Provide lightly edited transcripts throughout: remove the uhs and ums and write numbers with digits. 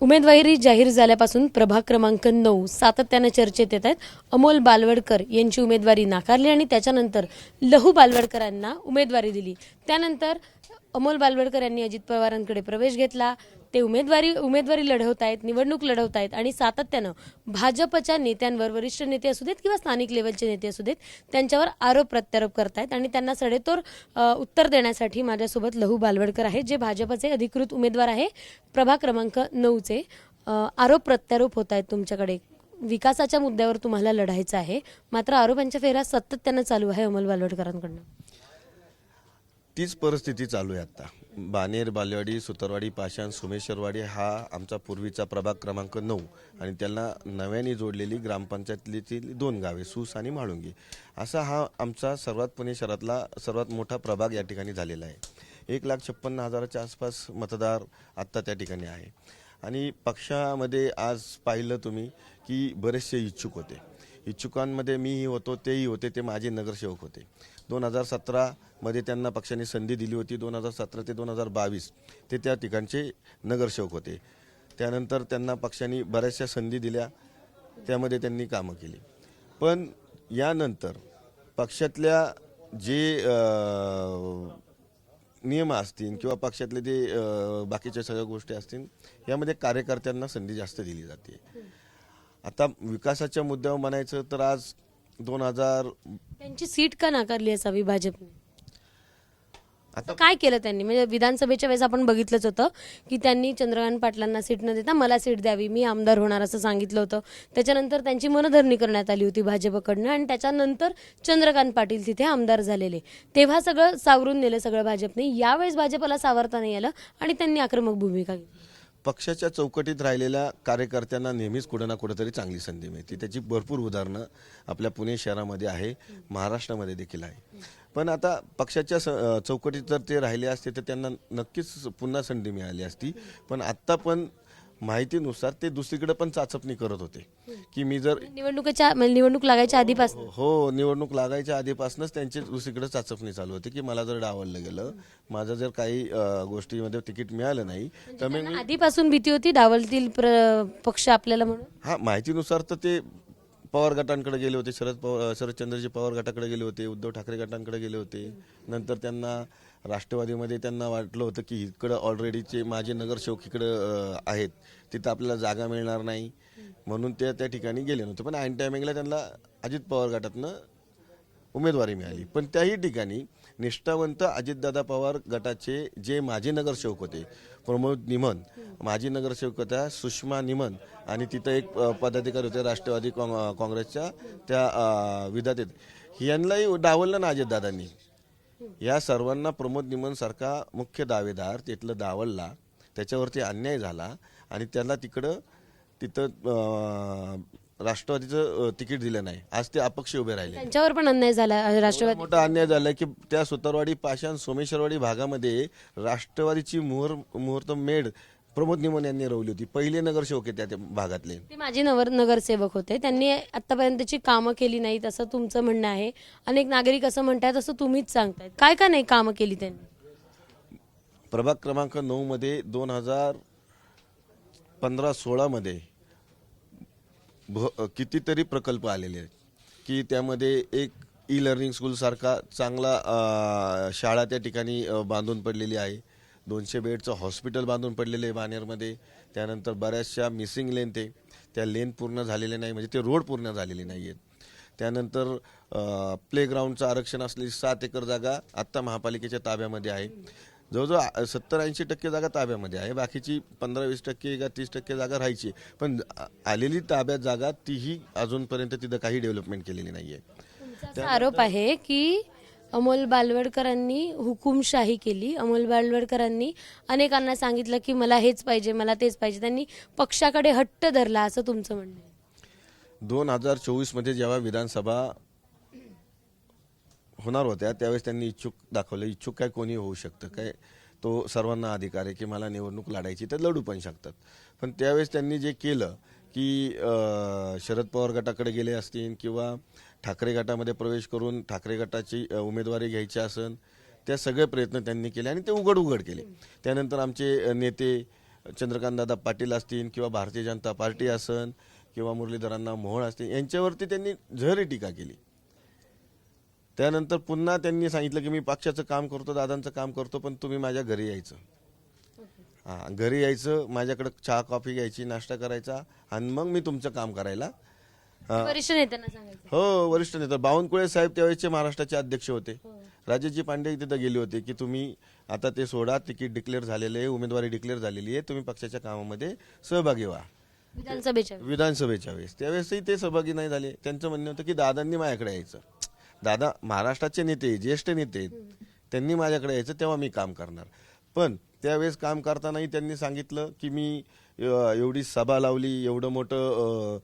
उमेदवारी जाहीर झाल्यापासून प्रभाग क्रमांक 9 सातत्याने चर्चेत येत आहेत. अमोल बालवडकर यांची उमेदवारी नाकारली आणि त्याच्यानंतर लहू बालवडकरांना उमेदवारी दिली. त्यानंतर अमोल बालवडकर यांनी अजित पवारांकडे प्रवेश घेतला. ते उमेदवारी लढवत आहेत, निवडणूक लढवत आहेत आणि सातत्यानं भाजपच्या नेत्यांवर, वरिष्ठ नेते असू देत किंवा स्थानिक लेवलचे नेते असू देत, त्यांच्यावर आरोप प्रत्यारोप करतायत आणि त्यांना सडेतोड उत्तर देण्यासाठी माझ्यासोबत लहू बालवडकर आहेत, जे भाजपचे अधिकृत उमेदवार आहे. प्रभाग क्रमांक 9चे आरोप प्रत्यारोप होत आहेत तुमच्याकडे. विकासाच्या मुद्द्यावर तुम्हाला लढायचं आहे, मात्र आरोपांच्या फेऱ्या सातत्यानं चालू आहे अमोल बालवडकरांकडून. तीच परिस्थिती चालू आहे आता. बानेर, बालेवाडी, सुतारवाडी, पाषाण, सोमेश्वरवाडी हा आमचा पूर्वीचा प्रभाग क्रमांक 9 आणि त्याला नव्याने जोडलेली ग्रामपंचायतीतील 2 गावे सूस आणि म्हाळुंगी असा हा आमचा सर्वात पुणे शहरातला सर्वात मोठा प्रभाग या ठिकाणी झालेला आहे. 1,56,000च्या आसपास मतदार आत्ता त्या ठिकाणी आहे. आणि पक्षामध्ये आज पाहिलं तुम्ही की बरेचसे इच्छुक होते. इच्छुकांमध्ये मीही होतो, तेही होते, ते माझे नगरसेवक होते. 2017मध्ये त्यांना पक्षाने संधी दिली होती. 2017 ते 2022 ते त्या ठिकाणचे नगरसेवक होते. त्यानंतर त्यांना पक्षाने बऱ्याचशा संधी दिल्या, त्यामध्ये त्यांनी कामं केली. पण यानंतर पक्षातल्या जे नियम असतील किंवा पक्षातले जे बाकीच्या सगळ्या गोष्टी असतील, यामध्ये कार्यकर्त्यांना संधी जास्त दिली जाते. आता विकासाच्या मुद्द्यावर म्हणायचं तर आज 2000 त्यांची सीट का नाकारली असावी भाजपने? आता काय केलं त्यांनी? म्हणजे विधानसभेच्या वेळेस आपण बघितलंच होतं की त्यांनी चंद्रकांत पाटलांना सीट न देता मला सीट द्यावी, मी आमदार होणार असं सांगितलं होतं. त्याच्यानंतर त्यांची मनधरणी करण्यात आली होती भाजपकडनं आणि त्याच्यानंतर चंद्रकांत पाटील तिथे आमदार झालेले. तेव्हा सगळं सावरून नेलं सगळं भाजपने. यावेळेस भाजपला सावरता नाही आलं आणि त्यांनी आक्रमक भूमिका घेतली. पक्षाच्या चौकटीत राहिलेल्या कार्यकर्त्यांना नेहमीच कुठं ना कुठेतरी चांगली संधी मिळते. त्याची भरपूर उदाहरणं आपल्या पुणे शहरामध्ये आहे, महाराष्ट्रामध्ये देखील आहे. पण आता पक्षाच्या चौकटीत जर ते राहिले असते तर त्यांना नक्कीच पुन्हा संधी मिळाली असती. पण आत्ता पण माहितीनुसार ते दुसरीकडे पण चाचपणी करत होते की मी जर निवडणूक लागायच्या आधीपासून निवडणूक लागायच्या आधीपासूनच त्यांची दुसरीकडे चाचपणी चालू होती की मला जर डावललं गेलं, माझं जर काही गोष्टीमध्ये तिकीट मिळालं नाही तर मी आधीपासून भीती होती डावलतील पक्ष आपल्याला म्हणून. हा, माहितीनुसार तर ते पवार गटांकडे गेले होते, शरदचंद्रजी पवार गटाकडे गेले होते, उद्धव ठाकरे गटांकडे गेले होते. नंतर त्यांना राष्ट्रवादीमध्ये त्यांना वाटलं होतं की इकडं ऑलरेडीचे माझे नगरसेवक इकडं आहेत, तिथं आपल्याला जागा मिळणार नाही, म्हणून ते त्या ठिकाणी गेले नव्हते. पण ऐन टायमिंगला त्यांना अजित पवार गटातनं उमेदवारी मिळाली. पण त्याही ठिकाणी निष्ठावंत अजितदादा पवार गटाचे जे माजी नगरसेवक होते, प्रमोद निमन, माजी नगरसेवक होत्या सुषमा निमन आणि तिथं एक पदाधिकारी होते राष्ट्रवादी काँग्रेसच्या त्या विधातेत, यांनाही डावललं ना अजितदादांनी. या सर्वांना प्रमोद निमन सारखा मुख्य दावेदार तिथलं डावलला, त्याच्यावरती अन्याय झाला आणि त्याला तिथं राष्ट्रवादीचं तिकीट दिलं नाही. आज ते अपक्ष उभे राहिले. त्यांच्यावर पण अन्याय झाला. राष्ट्रवादी मोठा अन्याय झाला की त्या सुतारवाडी, पाषाण, सोमेश्वरवाडी भागामध्ये राष्ट्रवादीची मुहूर्त मेढ प्रमोद निमन यांनी रवली होती. पहिले नगरसेवक त्या भागातले ते माझे नगरसेवक होते. त्यांनी आतापर्यंतची कामं केली नाहीत असं तुमचं म्हणणं आहे. अनेक नागरिक असं म्हणतात, असं तुम्हीच सांगतायत. काय का नाही कामं केली त्यांनी? प्रभाग क्रमांक 9 मध्ये 2015-16 मध्ये कितीतरी प्रकल्प आलेले आहेत की त्यामध्ये एक लर्निंग स्कूल सारखा चांगला शाळा त्या ठिकाणी बांधून पडलेली आहे. 200 बेडचं हॉस्पिटल बांधून पडलेलं आहे बानेरमध्ये. त्यानंतर बऱ्याचशा मिसिंग लेन त्या लेन पूर्ण झालेले नाही, म्हणजे ते रोड पूर्ण झालेले नाही आहेत. त्यानंतर प्लेग्राऊंडचं आरक्षण असलेली 7 एकर जागा आत्ता महापालिकेच्या ताब्यामध्ये आहे. जवळजवळ 70-80% जागा ताब्यामध्ये आहे. बाकीची 15-20% का 30% जागा राहायची. पण आलेली ताब्यात जागा तीही अजूनपर्यंत तिथं काही डेव्हलपमेंट केलेली नाही आहे. तुमचा आरोप आहे की अमोल बालवडकरांनी हुकुमशाही केली. अमोल बालवडकरांनी अनेकांना सांगितलं की मला हेच पाहिजे, मला तेच पाहिजे. त्यांनी पक्षाकडे हट्ट धरला असं तुमचं म्हणणं आहे. 2024 मध्ये जेव्हा विधानसभा होणार होत्या त्यावेळेस त्यांनी इच्छुक दाखवलं. इच्छुक काय कोणी होऊ शकतं, काय तो सर्वांना अधिकार आहे की मला निवडणूक लढायची, तर लढू पण शकतात. पण त्यावेळेस त्यांनी जे केलं की शरद पवार गटाकडे गेले असतील किंवा ठाकरे गटामध्ये प्रवेश करून ठाकरे गटाची उमेदवारी घ्यायची असेल, त्या सगळे प्रयत्न त्यांनी केले आणि ते उघड केले. त्यानंतर आमचे नेते चंद्रकांतदादा पाटील असतील किंवा भारतीय जनता पार्टी असन किंवा मुरलीधरांना मोहोळ असतील, यांच्यावरती त्यांनी झरी टीका केली. त्यानंतर पुन्हा त्यांनी सांगितलं की मी पक्षाचं काम करतो, दादांचं काम करतो, पण तुम्ही माझ्या घरी यायचं. हां, घरी यायचं, माझ्याकडे चहा कॉफी घ्यायची, नाश्ता करायचा आणि मग मी तुमचं काम करायला. वरिष्ठ नेत्यांना सांगायचं. हो, वरिष्ठ नेता बावनकुळे साहेब त्यावेळेचे महाराष्ट्राचे अध्यक्ष होते. राजेशजी पांडे तिथं गेले होते की तुम्ही आता ते सोडा, तिकीट डिक्लेअर झालेलं आहे, उमेदवारी डिक्लेअर झालेली आहे, तुम्ही पक्षाच्या कामामध्ये सहभागी व्हा. विधानसभेच्या वेळेस त्यावेळेसही ते सहभागी नाही झाले. त्यांचं म्हणणं होतं की दादांनी माझ्याकडे यायचं. दादा महाराष्ट्राचे नेते, ज्येष्ठ नेते आहेत, त्यांनी माझ्याकडे यायचं, तेव्हा मी काम करणार. पण त्यावेळेस काम करतानाही त्यांनी सांगितलं की मी एवढी सभा लावली, एवढं मोठं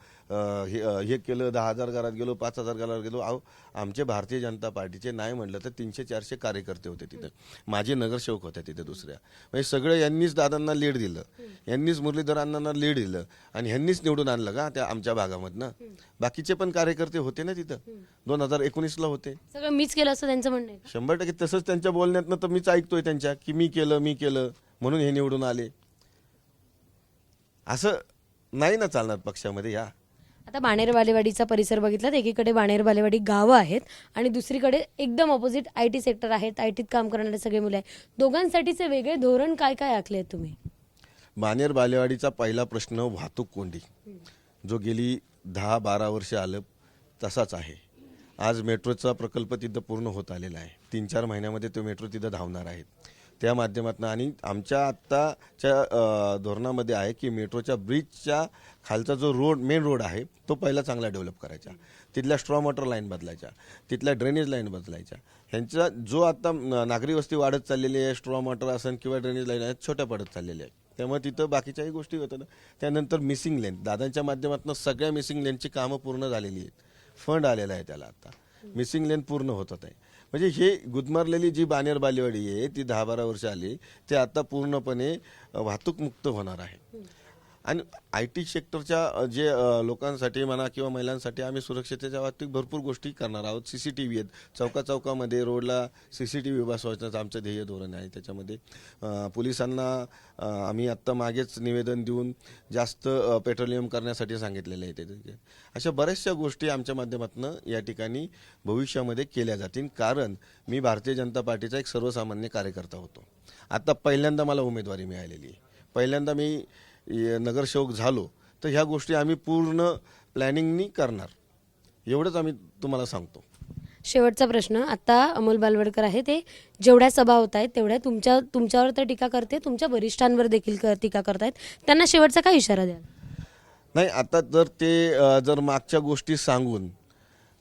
हे केलं, 10,000 घरात गेलो, 5,000 घरात गेलो. अहो, आमचे भारतीय जनता पार्टीचे नाही म्हटलं तर 300-400 कार्यकर्ते होते तिथं, माझे नगरसेवक होते तिथे दुसऱ्या. म्हणजे सगळं यांनीच दादांना लीड दिलं, यांनीच मुरलीधरांना लीड दिलं आणि ह्यांनीच निवडून आणलं का त्या आमच्या भागामधनं. बाकीचे पण कार्यकर्ते होते ना तिथं, 2019ला होते. सगळं मीच केलं असं त्यांचं म्हणणं आहे. 100% तसंच त्यांच्या बोलण्यातनं तर मीच ऐकतोय त्यांच्या की मी केलं म्हणून हे निवडून आले. असं नाही ना चालणार पक्षामध्ये. या आता बाणेर बालेवाडीचा परिसर बघितला तर एकीकडे बाणेर बालेवाडी गावं आहेत आणि दुसरीकडे एकदम ऑपोजिट IT सेक्टर आहेत, ITत काम करणारे सगळे मुलं आहेत. दोघांसाठीचे वेगळे धोरण काय काय आखले आहेत तुम्ही? बाणेर बालेवाडीचा पहिला प्रश्न वाहतूक कोंडी, जो गेली 10-12 वर्ष आलं तसाच आहे. आज मेट्रोचा प्रकल्प तिथं पूर्ण होत आलेला आहे. 3-4 महिन्यामध्ये तो मेट्रो तिथं धावणार आहे. त्या माध्यमातून आणि आमच्या आत्ताच्या धोरणामध्ये आहे की मेट्रोच्या ब्रिजच्या खालचा जो रोड, मेन रोड आहे, तो पहिला चांगला डेव्हलप करायचा. तिथल्या स्ट्रॉ वॉटर लाईन बदलायच्या, तिथल्या ड्रेनेज लाईन बदलायच्या. ह्यांचा जो आता नागरी वस्ती वाढत चाललेली आहे, स्ट्रॉ वॉटर असेल किंवा ड्रेनेज लाईन आहेत, छोट्या पडत चाललेल्या आहे. त्यामुळे तिथं बाकीच्याही गोष्टी होतात. त्यानंतर मिसिंग लेन, दादांच्या माध्यमातून सगळ्या मिसिंग लेनची कामं पूर्ण झालेली आहेत. फंड आलेला आहे त्याला, आता मिसिंग लेन पूर्ण होत आहे. म्हणजे हे गुदमरलेली जी बाणेर बालेवाडी आहे ती 10-12 वर्ष आली, ते आता पूर्णपणे वाहतूक मुक्त होणार आहे. आणि IT सेक्टरच्या जे लोकांसाठी म्हणा किंवा महिलांसाठी आम्ही सुरक्षतेच्या बाबतीत भरपूर गोष्टी करणार आहोत. CCTV आहेत चौकामध्ये, रोडला CCTV बसवायचं आमचं ध्येय धोरण आहे. त्याच्यामध्ये पोलिसांना आम्ही आत्ता मागेच निवेदन देऊन जास्त पेट्रोलियम करण्यासाठी सांगितलेलं आहे. ते अशा बऱ्याचशा गोष्टी आमच्या माध्यमातून या ठिकाणी भविष्यामध्ये केल्या जातील. कारण मी भारतीय जनता पार्टीचा एक सर्वसामान्य कार्यकर्ता होतो. आता पहिल्यांदा मला उमेदवारी मिळालेली आहे, पहिल्यांदा मी नगरसेवक झालो, तर ह्या गोष्टी आम्ही पूर्ण प्लॅनिंगनी करणार, एवढंच आम्ही तुम्हाला सांगतो. शेवटचा प्रश्न, आता अमोल बालवडकर आहे, ते जेवढ्या सभा होत आहेत तेवढ्या तुमच्यावर तर टीका करते, तुमच्या वरिष्ठांवर देखील टीका करतायत. त्यांना शेवटचा काय इशारा द्याल? नाही, आता जर ते जर मागच्या गोष्टी सांगून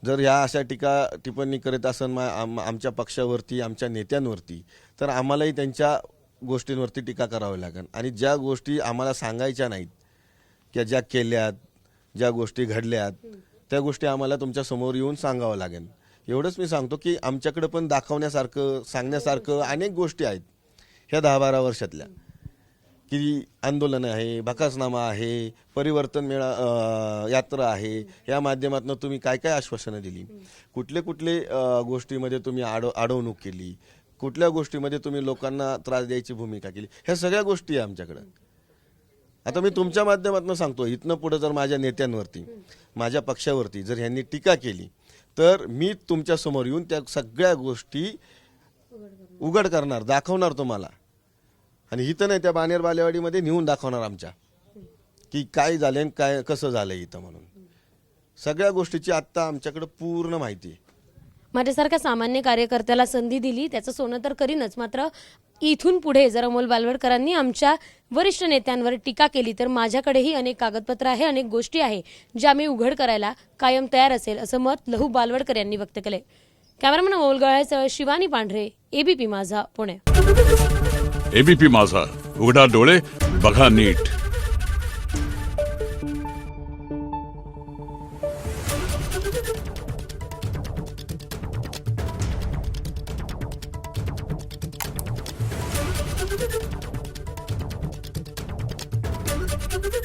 जर ह्या अशा टीका टिप्पणी करीत असन आमच्या पक्षावरती, आमच्या नेत्यांवरती, तर आम्हालाही त्यांच्या गोष्टींवरती टीका करावी लागेल. आणि ज्या गोष्टी आम्हाला सांगायच्या नाहीत किंवा ज्या केल्यात, ज्या गोष्टी घडल्यात, त्या गोष्टी आम्हाला तुमच्या समोर येऊन सांगावं लागेल. एवढंच मी सांगतो की आमच्याकडे पण दाखवण्यासारखं, सांगण्यासारखं अनेक गोष्टी आहेत ह्या 10-12 वर्षातल्या, की आंदोलन आहे, भकासनामा आहे, परिवर्तन यात्रा आहे. या माध्यमातून तुम्ही काय काय आश्वासनं दिली, कुठले गोष्टीमध्ये तुम्ही अडवणूक केली, कुठल्या गोष्टीमध्ये तुम्ही लोकांना त्रास द्यायची भूमिका केली, ह्या सगळ्या गोष्टी आहे आमच्याकडं. आता मी तुमच्या माध्यमातून सांगतो, इथनं पुढे जर माझ्या नेत्यांवरती, माझ्या पक्षावरती जर ह्यांनी टीका केली, तर मी तुमच्या समोर येऊन त्या सगळ्या गोष्टी उघड करणार, दाखवणार तुम्हाला. आणि इथं नाही, त्या बाणेर बालेवाडीमध्ये नेऊन दाखवणार आमच्या, की काय झालं आणि काय कसं झालं इथं. म्हणून सगळ्या गोष्टीची आत्ता आमच्याकडे पूर्ण माहिती आहे. माझ्यासारख्या सामान्य कार्यकर्त्याला संधी दिली, त्याचं सोनं तर करीनच. मात्र इथून पुढे जर अमोल बालवडकरांनी आमच्या वरिष्ठ नेत्यांवर टीका केली तर माझ्याकडेही अनेक कागदपत्र आहे, अनेक गोष्टी आहे ज्या मी उघड करायला कायम तयार असेल, असं मत लहू बालवडकर यांनी व्यक्त केले. कॅमेरामन अमोल गळायसह शिवानी पांढरे, ABP माझा, पुणे. ABP माझा, उघडा डोळे बघा नीट. Thank you.